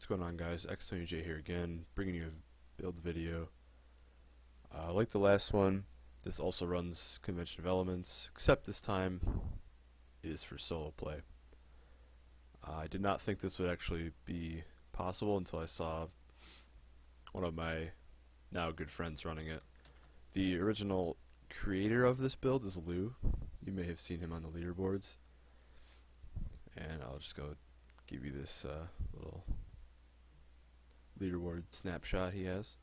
What's going on, guys? XTonyJ here again, bringing you a build video. Like the last one, this also runs convention of elements, except this time it is for solo play. I did not think this would actually be possible until I saw one of my now good friends running it. The original creator of this build is Lou. You may have seen him on the leaderboards. And I'll just go give you this little leaderboard snapshot he has.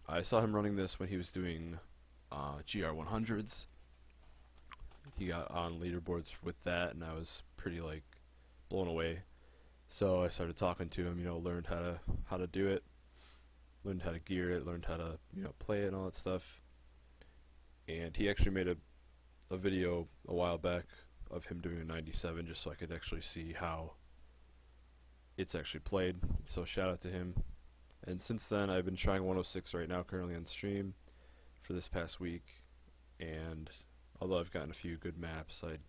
I saw him running this when he was doing GR100s. He got on leaderboards with that, and I was pretty blown away. So I started talking to him, learned how to do it, learned how to gear it, learned how to play it and all that stuff. And he actually made a video a while back of him doing a 97 just so I could actually see how it's actually played. So shout out to him. And since then I've been trying 106 right now, currently on stream for this past week, and although I've gotten a few good maps, I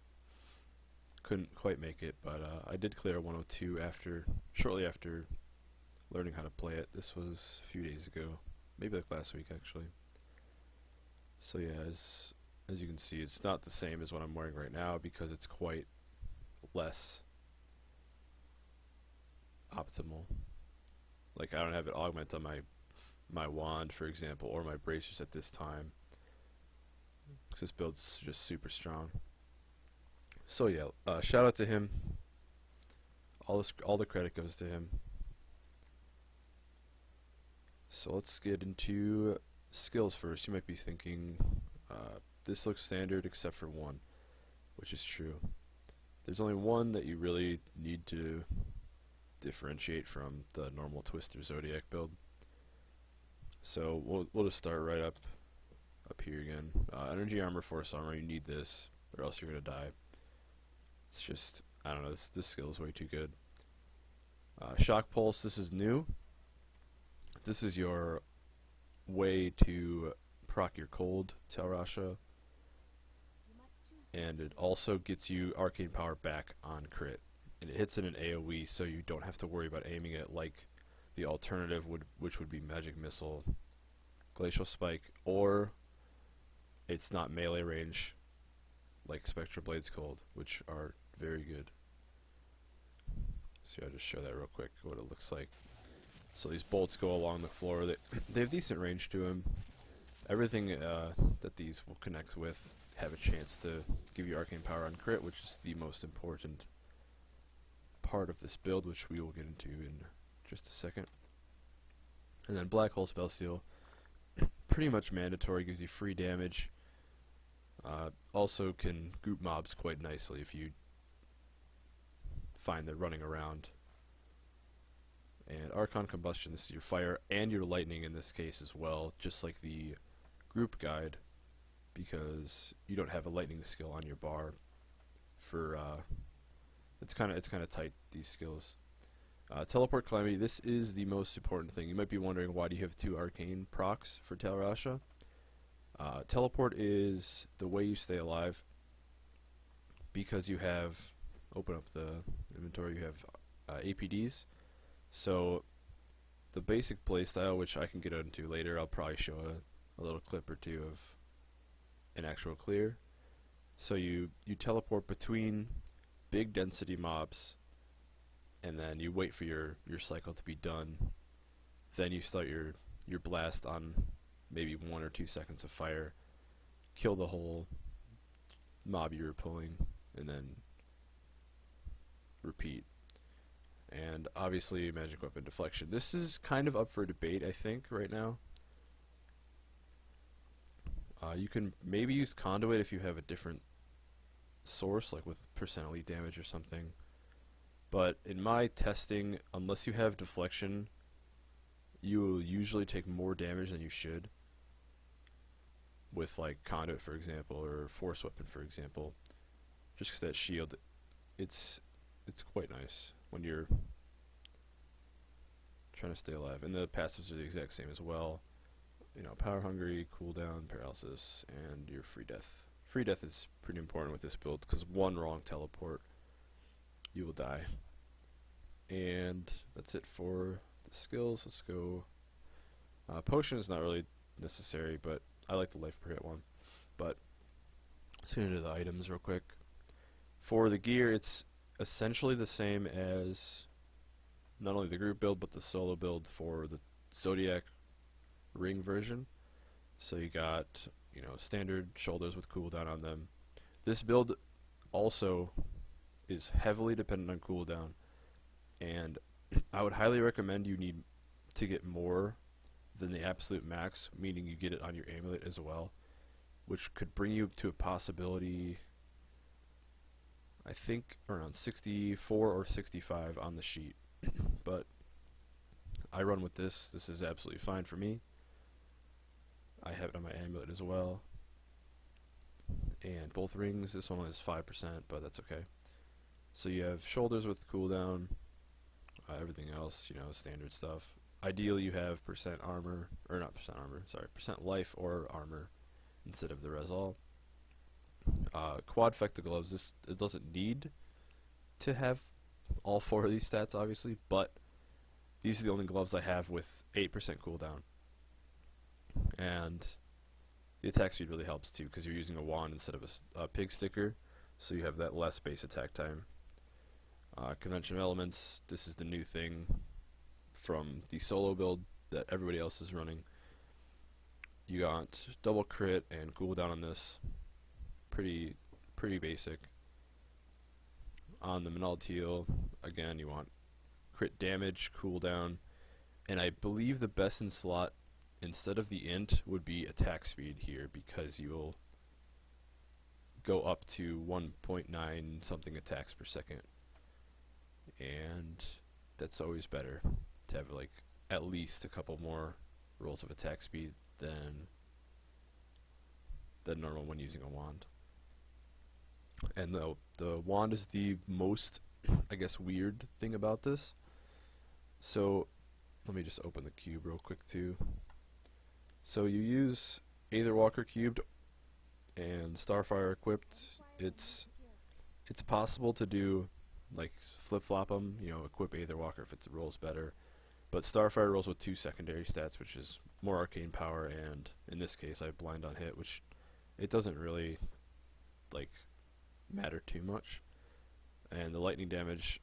couldn't quite make it, but I did clear 102 shortly after learning how to play it. This was a few days ago, maybe last week actually. So yeah, as you can see, it's not the same as what I'm wearing right now because it's quite less optimal. I don't have it augment on my wand, for example, or my bracers at this time, because this build's just super strong. So yeah, shout out to him. All the credit goes to him. So let's get into skills first. You might be thinking, this looks standard except for one, which is true. There's only one that you really need to differentiate from the normal Twister Zodiac build. So we'll just start right up here again. Energy armor, force armor, you need this or else you're gonna die. It's just, I don't know, this skill is way too good. Shock pulse, this is new. This is your way to proc your cold Talrasha, and it also gets you arcane power back on crit, and it hits in an AoE, so you don't have to worry about aiming it like the alternative which would be magic missile, glacial spike, or it's not melee range like Spectral Blade's cold, which are very good. So I'll just show that real quick what it looks like. So these bolts go along the floor. They have decent range to them. Everything that these will connect with have a chance to give you arcane power on crit, which is the most important part of this build, which we will get into in just a second. And then Black Hole Spell Seal, pretty much mandatory, gives you free damage. Also can group mobs quite nicely if you find they're running around. And Archon Combustion, this is your fire and your lightning in this case as well, just like the group guide, because you don't have a lightning skill on your bar. For it's kind of tight, these skills. Teleport Calamity, this is the most important thing. You might be wondering, why do you have 2 arcane procs for Talrasha? Teleport is the way you stay alive, because you have, open up the inventory, you have APDs. So the basic playstyle, which I can get into later, I'll probably show a little clip or two of an actual clear. So you teleport between big density mobs, and then you wait for your cycle to be done. Then you start your blast on maybe 1 or 2 seconds of fire, kill the whole mob you were pulling, and then repeat. And obviously magic weapon deflection. This is kind of up for debate, I think, right now. You can maybe use conduit if you have a different source, like with percent elite damage or something. But in my testing, unless you have deflection, you will usually take more damage than you should with conduit, for example, or force weapon, for example. Just because that shield, it's quite nice when you're trying to stay alive. And the passives are the exact same as well. Power hungry, cooldown, paralysis, and your free death. Free death is pretty important with this build, because one wrong teleport, you will die. And that's it for the skills. Let's go. Potion is not really necessary, but I like the life per hit one. But let's get into the items real quick. For the gear, it's essentially the same as not only the group build, but the solo build for the Zodiac ring version. So you got, standard shoulders with cooldown on them. This build also is heavily dependent on cooldown, and I would highly recommend you need to get more than the absolute max, meaning you get it on your amulet as well, which could bring you to a possibility, I think, around 64 or 65 on the sheet. But I run with this. This is absolutely fine for me. I have it on my amulet as well. And both rings, this one is 5%, but that's okay. So you have shoulders with cooldown, everything else, standard stuff. Ideally you have percent armor, or not percent armor, sorry, percent life or armor instead of the res all. Quadfecta gloves, it doesn't need to have all 4 of these stats obviously, but these are the only gloves I have with 8% cooldown. And the attack speed really helps too, because you're using a wand instead of a pig sticker, so you have that less base attack time. Conventional elements, this is the new thing from the solo build that everybody else is running. You got double crit and cooldown on this, pretty basic. On the Manald heal, again you want crit damage, cooldown, and I believe the best in slot instead of the int would be attack speed here, because you will go up to 1.9 something attacks per second, and that's always better to have like at least a couple more rolls of attack speed than normal when using a wand. And the wand is the most, I guess, weird thing about this. So let me just open the cube real quick too. So you use Aetherwalker cubed and Starfire equipped. It's possible to do like flip-flop them, equip Aetherwalker if it rolls better. But Starfire rolls with 2 secondary stats, which is more arcane power, and in this case I have blind on hit, which it doesn't really matter too much. And the lightning damage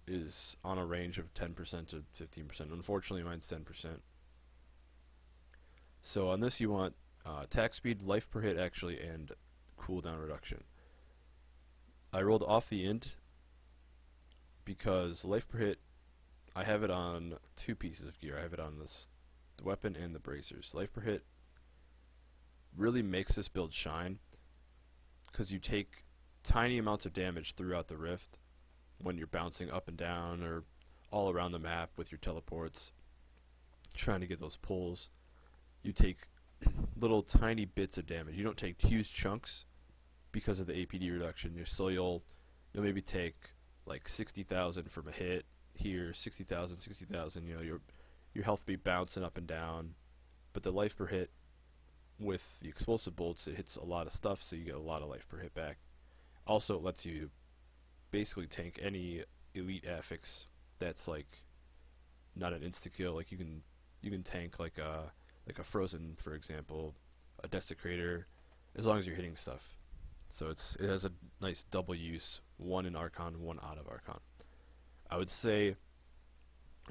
is on a range of 10% to 15%. Unfortunately mine's 10%. So on this you want attack speed, life per hit actually, and cooldown reduction. I rolled off the int because life per hit, I have it on 2 pieces of gear. I have it on the weapon and the bracers. Life per hit really makes this build shine, because you take tiny amounts of damage throughout the rift when you're bouncing up and down or all around the map with your teleports, trying to get those pulls. You take little tiny bits of damage. You don't take huge chunks because of the APD reduction. So you'll maybe take like 60,000 from a hit here, 60,000, 60,000. Your health be bouncing up and down, but the life per hit with the explosive bolts, it hits a lot of stuff, so you get a lot of life per hit back. Also, it lets you basically tank any elite affix that's like not an insta kill. Like you can tank like a Frozen, for example, a Desecrator, as long as you're hitting stuff. So it has a nice double use, 1 in Archon, 1 out of Archon. I would say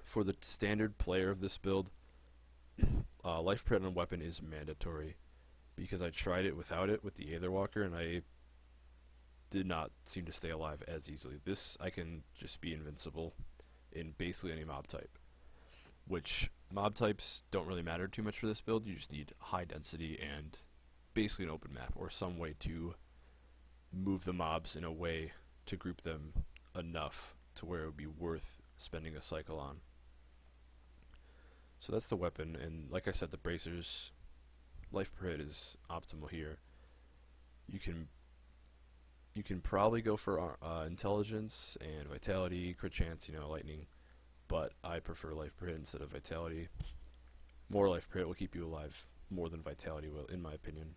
for the standard player of this build, life per hit on weapon is mandatory, because I tried it without it with the Aetherwalker and I did not seem to stay alive as easily. This, I can just be invincible in basically any mob type, which mob types don't really matter too much for this build. You just need high density and basically an open map, or some way to move the mobs in a way to group them enough to where it would be worth spending a cycle on. So that's the weapon, and like I said, the bracers, life per hit is optimal here. You can probably go for intelligence and vitality, crit chance, lightning, but I prefer life per hit instead of vitality. More life per hit will keep you alive more than vitality will, in my opinion.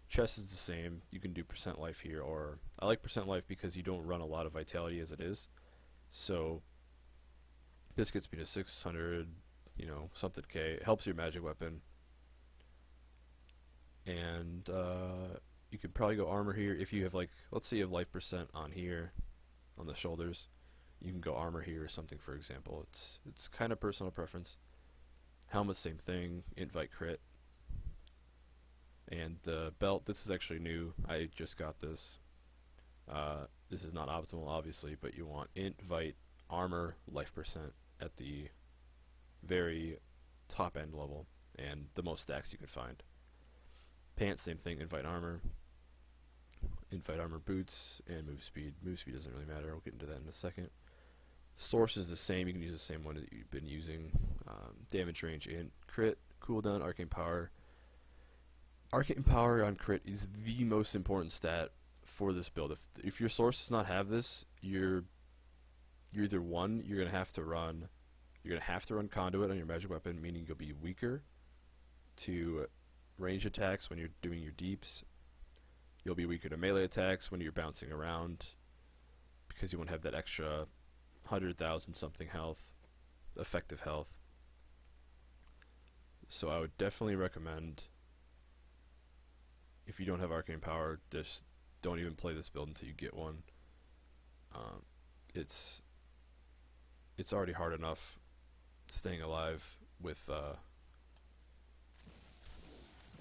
Chest is the same. You can do percent life here, or I like percent life because you don't run a lot of vitality as it is. So This gets me to 600, something K. It helps your magic weapon. And you could probably go armor here if you have, like, let's say you have life percent on here, on the shoulders. You can go armor here or something, for example. It's kind of personal preference. Helmet, same thing. Invite crit. And the belt, this is actually new. I just got this. This is not optimal, obviously, but you want invite armor life percent at the very top end level and the most stacks you can find. Pants, same thing. Invite armor boots, and move speed. Move speed doesn't really matter. I'll get into that in a second. Source is the same. You can use the same one that you've been using. Damage range and crit, cooldown, arcane power. Arcane power on crit is the most important stat for this build. If your source does not have this, you're either one, you're gonna have to run conduit on your magic weapon, meaning you'll be weaker to range attacks when you're doing your deeps. You'll be weaker to melee attacks when you're bouncing around because you won't have that extra 100,000 something health, effective health. So I would definitely recommend, if you don't have arcane power, just don't even play this build until you get one. It's already hard enough staying alive with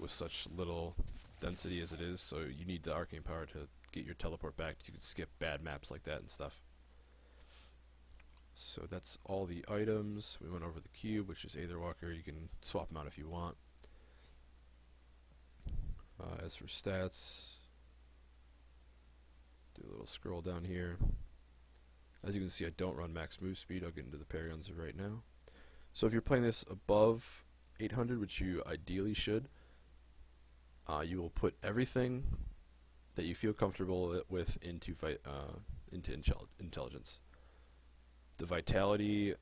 such little density as it is, so you need the arcane power to get your teleport back. You can skip bad maps like that and stuff. So that's all the items. We went over the cube, which is Aetherwalker. You can swap them out if you want. As for stats, do a little scroll down here. As you can see, I don't run max move speed. I'll get into the paragons right now. So if you're playing this above 800, which you ideally should, you will put everything that you feel comfortable with into intelligence. The vitality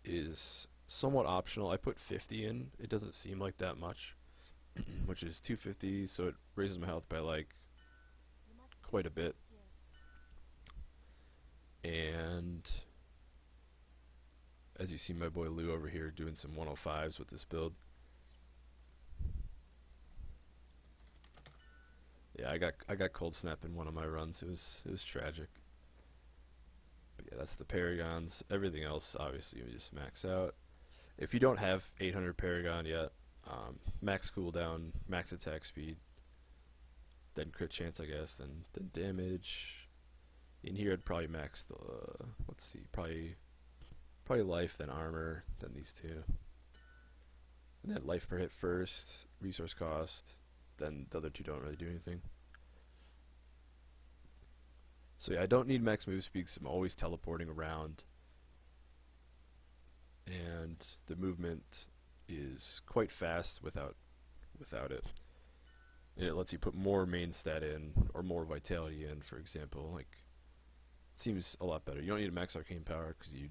is somewhat optional. I put 50 in. It doesn't seem like that much, which is 250, so it raises my health by like quite a bit. And as you see my boy Lou over here doing some 105s with this build. Yeah, I got cold snap in one of my runs. It was tragic. But yeah, that's the paragons. Everything else, obviously, you just max out. If you don't have 800 paragon yet, max cooldown, max attack speed, then crit chance, I guess, then damage. In here, I'd probably max the let's see, probably life, then armor, then these two, and then life per hit first, resource cost. Then the other two don't really do anything. So yeah, I don't need max move speed because I'm always teleporting around, and the movement is quite fast without it. And it lets you put more main stat in or more vitality in, for example. Like, it seems a lot better. You don't need max arcane power because you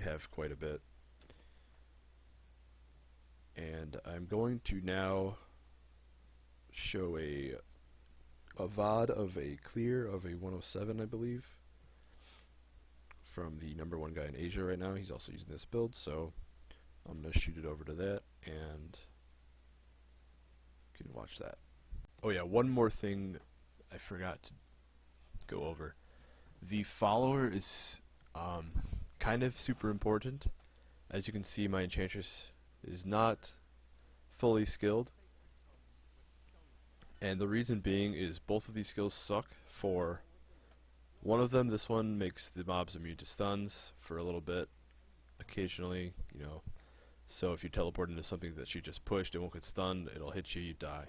have quite a bit. And I'm going to now show a VOD of a clear of a 107, I believe, from the #1 guy in Asia right now. He's also using this build, so I'm going to shoot it over to that, and you can watch that. Oh yeah, one more thing I forgot to go over. The follower is kind of super important. As you can see, my enchantress is not fully skilled. And the reason being is both of these skills suck. For one of them, this one makes the mobs immune to stuns for a little bit, occasionally, So if you teleport into something that she just pushed, it won't get stunned, it'll hit you, you die.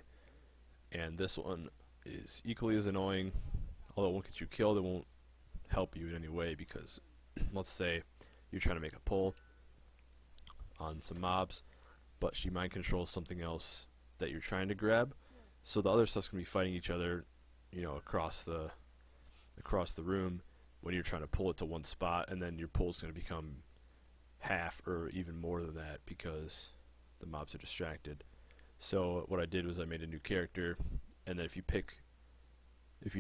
And this one is equally as annoying. Although it won't get you killed, it won't help you in any way, because let's say you're trying to make a pull on some mobs, but she mind controls something else that you're trying to grab. So the other stuff's gonna be fighting each other, across the room when you're trying to pull it to one spot, and then your pull's gonna become half or even more than that because the mobs are distracted. So what I did was I made a new character, and then if you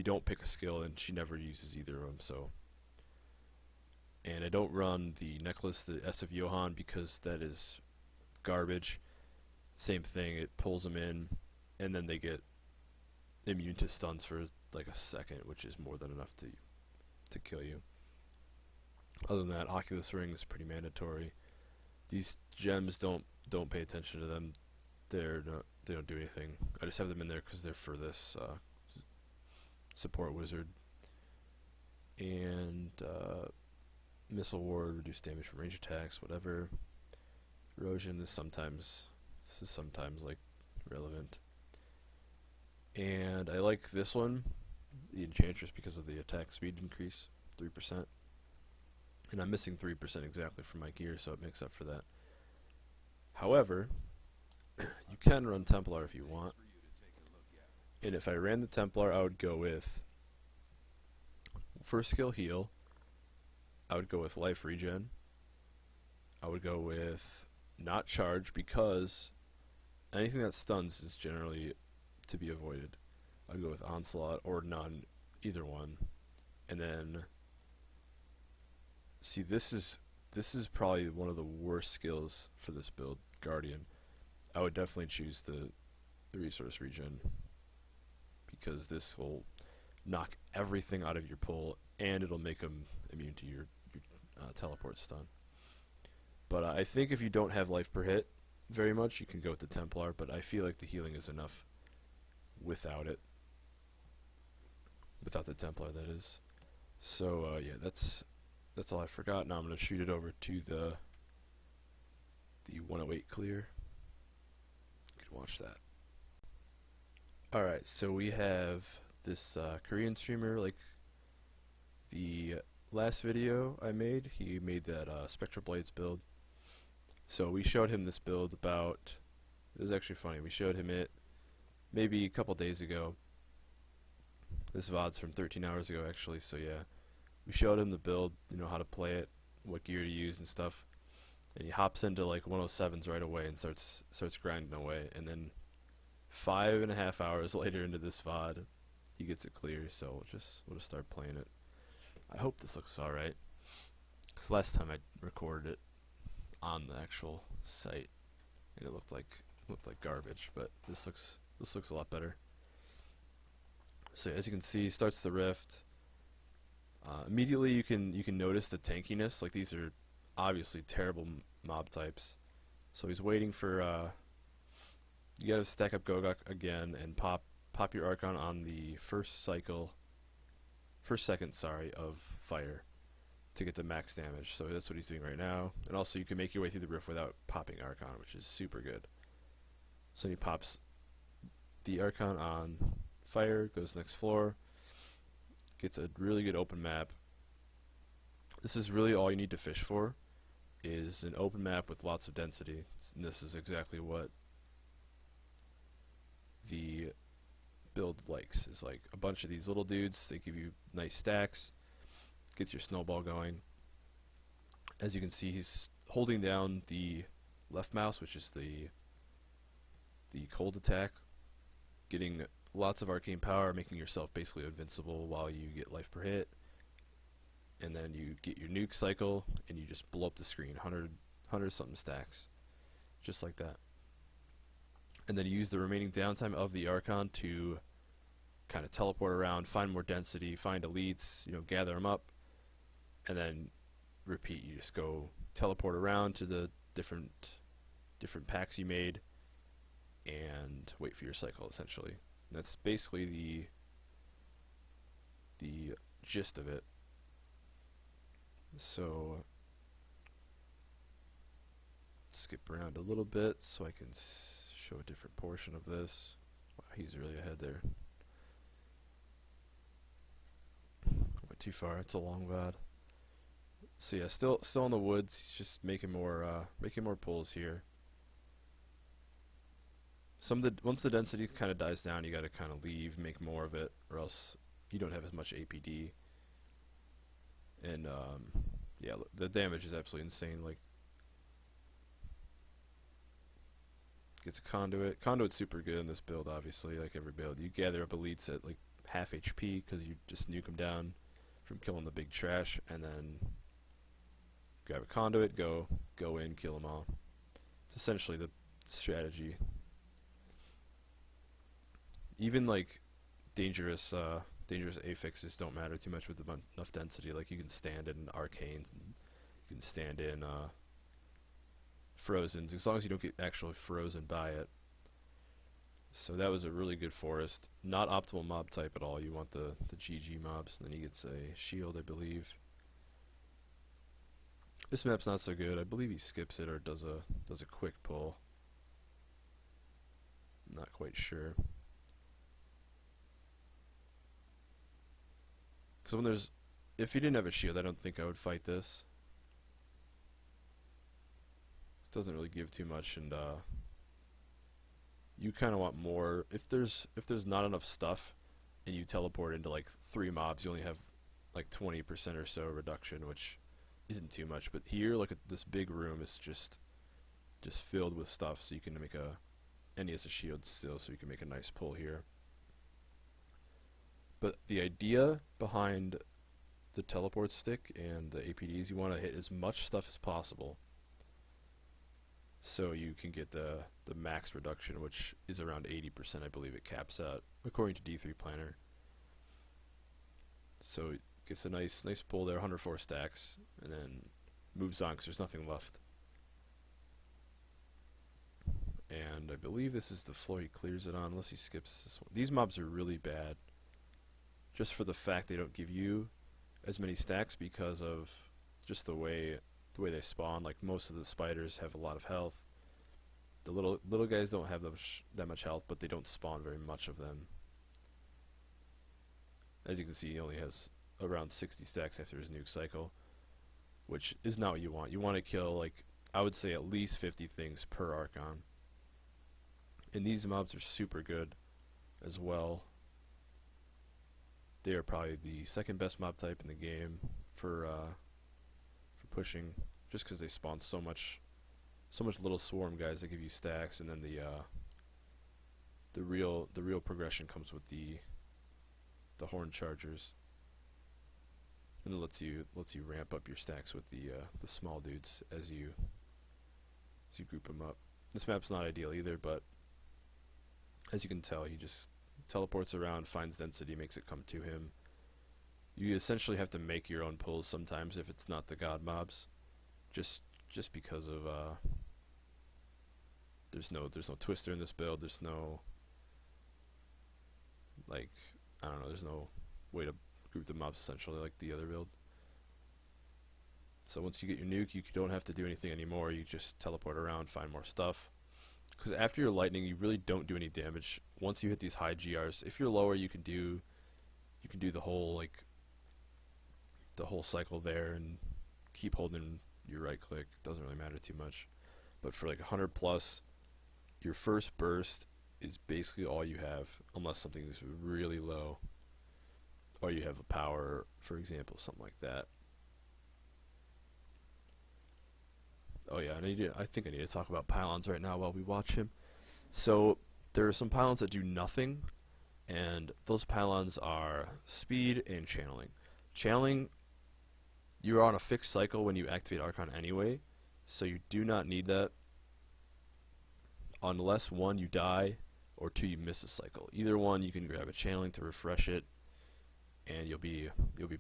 don't pick a skill, then she never uses either of them. So, And I don't run the necklace, the S of Johann, because that is garbage. Same thing, it pulls them in, and then they get immune to stuns for like a second, which is more than enough to kill you. Other than that, Oculus Ring is pretty mandatory. These gems don't pay attention to them. They don't do anything. I just have them in there because they're for this support wizard. And Missile Ward, reduce damage from range attacks, whatever. Erosion is sometimes like relevant. And I like this one, the Enchantress, because of the attack speed increase, 3%. And I'm missing 3% exactly from my gear, so it makes up for that. However, you can run Templar if you want. And if I ran the Templar, I would go with first skill heal. I would go with life regen. I would go with not charge, because anything that stuns is generally to be avoided. I'd go with onslaught or none, either one. And then see, this is probably one of the worst skills for this build, Guardian. I would definitely choose the resource regen, because this will knock everything out of your pull, and it'll make them immune to your teleport stun. But I think if you don't have life per hit very much, you can go with the Templar, but I feel like the healing is enough without it. Without the Templar, that is. So, yeah, that's all I forgot. Now I'm going to shoot it over to the 108 clear. You can watch that. Alright, so we have this Korean streamer, like the last video I made. He made that Spectral Blades build. So we showed him this build about, it was actually funny, we showed him it maybe a couple days ago. This VOD's from 13 hours ago actually, so yeah. We showed him the build, how to play it, what gear to use and stuff. And he hops into like 107s right away and starts grinding away. And then 5.5 hours later into this VOD, he gets it clear, so we'll just start playing it. I hope this looks alright, because last time I recorded it on the actual site, and it looked like garbage. But this looks a lot better. So as you can see, starts the rift. Immediately you can notice the tankiness. Like, these are obviously terrible mob types. So he's waiting for you gotta stack up Gogok again and pop your Archon on the first second of fire to get the max damage. So that's what he's doing right now. And also you can make your way through the rift without popping Archon, which is super good. So he pops the Archon on fire, goes next floor, gets a really good open map. This is really all you need to fish for, is an open map with lots of density. And this is exactly what the build likes, is like a bunch of these little dudes. They give you nice stacks, gets your snowball going. As you can see, he's holding down the left mouse, which is the cold attack, getting lots of arcane power, making yourself basically invincible while you get life per hit. And then you get your nuke cycle and you just blow up the screen, 100 something stacks, just like that. And then you use the remaining downtime of the Archon to kind of teleport around, find more density, find elites, gather them up, and then repeat. You just go teleport around to the different packs you made and wait for your cycle, essentially. And that's basically the gist of it. So skip around a little bit so I can show a different portion of this. Wow, he's really ahead there. Went too far. It's a long VOD. So yeah, still in the woods. He's just making more pulls here. Once the density kind of dies down, you got to kind of leave, make more of it, or else you don't have as much APD. And yeah, the damage is absolutely insane. Like, gets a conduit. Conduit's super good in this build, obviously, like every build. You gather up elites at like half HP because you just nuke them down from killing the big trash, and then grab a conduit, go in, kill them all. It's essentially the strategy. Even like dangerous affixes don't matter too much with enough density. Like you can stand in arcanes, and you can stand in frozens, as long as you don't get actually frozen by it. So that was a really good forest. Not optimal mob type at all. You want the GG mobs, and then he gets a shield, I believe. This map's not so good. I believe he skips it or does a quick pull. Not quite sure. Because if he didn't have a shield, I don't think I would fight this. It doesn't really give too much, and you kind of want more. If there's not enough stuff, and you teleport into like 3 mobs, you only have like 20% or so reduction, which isn't too much. But here, look at this big room is just filled with stuff, so you can make and he has a shield still, so you can make a nice pull here. But the idea behind the teleport stick and the APDs, you want to hit as much stuff as possible, so you can get the max reduction, which is around 80%, I believe it caps out, according to D3 Planner. So it gets a nice pull there, 104 stacks, and then moves on because there's nothing left. And I believe this is the floor he clears it on, unless he skips this one. These mobs are really bad, just for the fact they don't give you as many stacks because of just the way they spawn. Like most of the spiders have a lot of health. The little guys don't have that much health, but they don't spawn very much of them. As you can see, he only has around 60 stacks after his nuke cycle, which is not what you want. You want to kill, like, I would say at least 50 things per Archon. And these mobs are super good as well. They are probably the second best mob type in the game for pushing, just because they spawn so much little swarm guys that give you stacks, and then the real progression comes with the horn chargers, and it lets you ramp up your stacks with the small dudes as you group them up. This map's not ideal either, but as you can tell, he just teleports around, finds density, makes it come to him. You essentially have to make your own pulls sometimes if it's not the god mobs, just because of there's no twister in this build. There's no, like, I don't know, there's no way to group the mobs essentially like the other build. So once you get your nuke, you don't have to do anything anymore. You just teleport around, find more stuff. Because after your lightning, you really don't do any damage. Once you hit these high GRs, if you're lower, you can do the whole cycle there and keep holding your right click. Doesn't really matter too much. But for like 100 plus, your first burst is basically all you have, unless something is really low, or you have a power, for example, something like that. Oh yeah, I think I need to talk about pylons right now while we watch him. So there are some pylons that do nothing, and those pylons are speed and channeling. Channeling, you're on a fixed cycle when you activate Archon anyway, so you do not need that unless 1, you die, or 2, you miss a cycle. Either one, you can grab a channeling to refresh it, and you'll be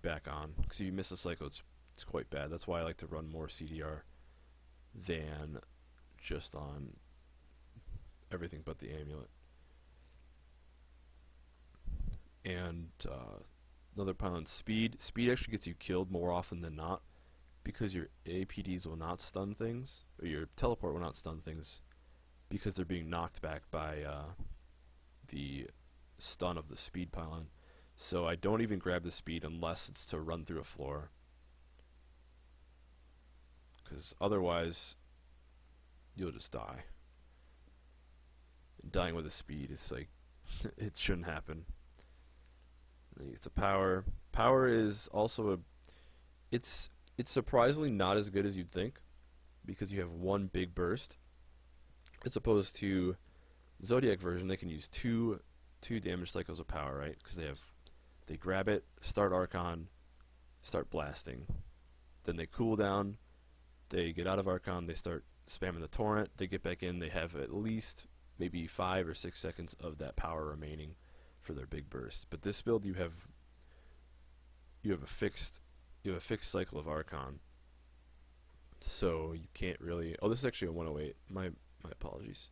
back on. Because if you miss a cycle, it's quite bad. That's why I like to run more CDR than just on everything but the amulet. And another pylon, speed. Speed actually gets you killed more often than not, because your APDs will not stun things, or your teleport will not stun things, because they're being knocked back by the stun of the speed pylon. So I don't even grab the speed unless it's to run through a floor, because otherwise you'll just die. And dying with a speed is like it shouldn't happen. It's a power. Power is also it's surprisingly not as good as you'd think, because you have one big burst, as opposed to Zodiac version. They can use two damage cycles of power, right? Because they grab it, start Archon, start blasting, then they cool down, They get out of Archon, they start spamming the torrent, they get back in, they have at least maybe 5 or 6 seconds of that power remaining for their big burst. But this build, you have a fixed cycle of Archon, so you can't really. Oh, this is actually a 108. My apologies.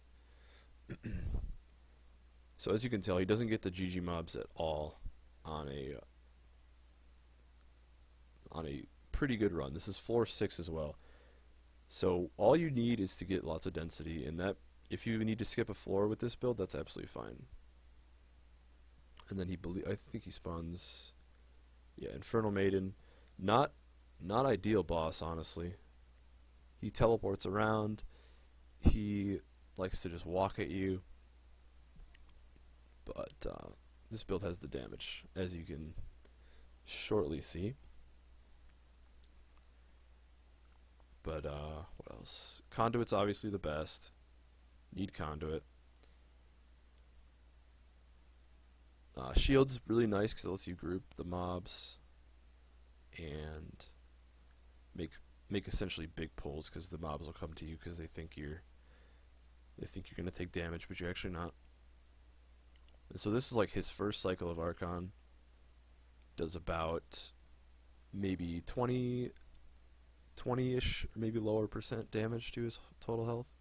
So as you can tell, he doesn't get the GG mobs at all on a pretty good run. This is floor 6 as well. So all you need is to get lots of density, and that if you need to skip a floor with this build, that's absolutely fine. And then I think he spawns, yeah, Infernal Maiden. Not ideal boss, honestly. He teleports around. He likes to just walk at you. But this build has the damage, as you can shortly see. But what else? Conduit's obviously the best. Need Conduit. Shield's really nice because it lets you group the mobs and make essentially big pulls, because the mobs will come to you because they think you're going to take damage, but you're actually not. And so this is like his first cycle of Archon. Does about maybe 20-ish, or maybe lower % damage to his total health.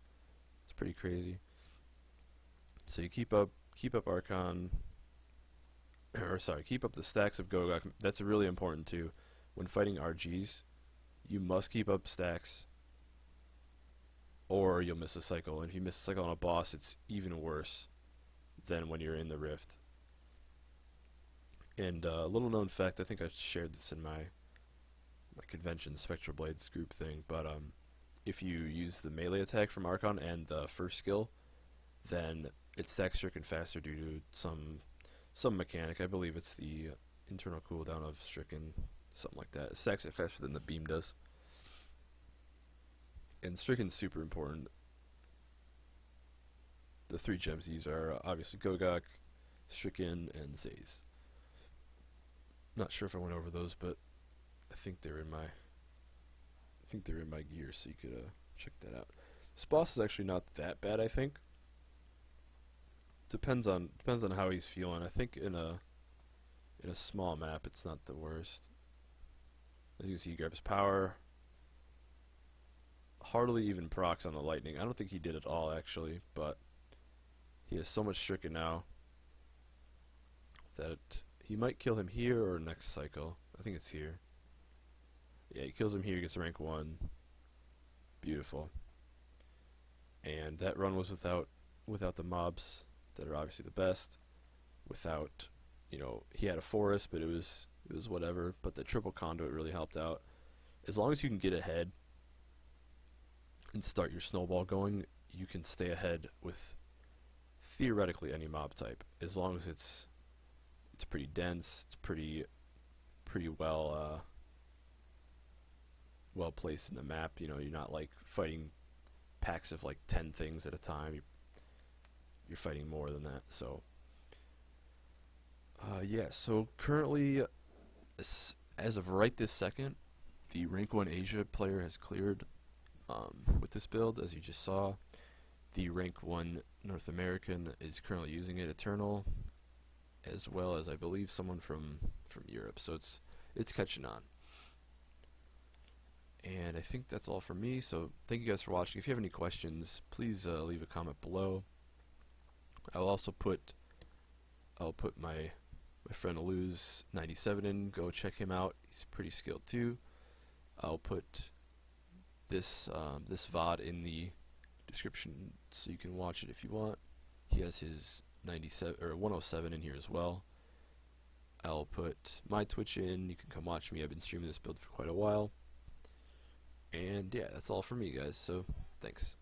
It's pretty crazy. So you keep up Archon, or sorry, keep up the stacks of Gogok. That's really important too. When fighting RGs, you must keep up stacks, or you'll miss a cycle. And if you miss a cycle on a boss, it's even worse than when you're in the Rift. And a little known fact, I think I shared this in my convention Spectral Blades group thing, but if you use the melee attack from Archon and the first skill, then it stacks Stricken faster due to some mechanic. I believe it's the internal cooldown of Stricken, something like that. It stacks it faster than the beam does. And Stricken's super important. The 3 gems these are obviously Gogok, Stricken, and Zaze. Not sure if I went over those, but I think they're in my gear, so you could check that out. This boss is actually not that bad, I think. Depends on how he's feeling. I think in a small map, it's not the worst. As you can see, he grabs power. Hardly even procs on the lightning. I don't think he did at all, actually, but he has so much Stricken now that he might kill him here or next cycle. I think it's here. Yeah, he kills him here, he gets rank 1. Beautiful. And that run was without the mobs that are obviously the best. Without, he had a forest, but it was whatever. But the triple conduit really helped out. As long as you can get ahead and start your snowball going, you can stay ahead with theoretically any mob type, as long as it's pretty dense, it's pretty well placed in the map. You're not like fighting packs of like 10 things at a time. You're fighting more than that. So yeah, so currently, as of right this second, the rank 1 Asia player has cleared with this build, as you just saw. The rank 1 North American is currently using it, Eternal, as well as I believe someone from Europe. So it's catching on. And I think that's all from me, so thank you guys for watching. If you have any questions, please leave a comment below. I'll also put my friend Luz 97 in. Go check him out. He's pretty skilled too. I'll put this VOD in the description so you can watch it if you want. He has his 97 or 107 in here as well. I'll put my Twitch in. You can come watch me. I've been streaming this build for quite a while. And yeah, that's all from me, guys. So thanks.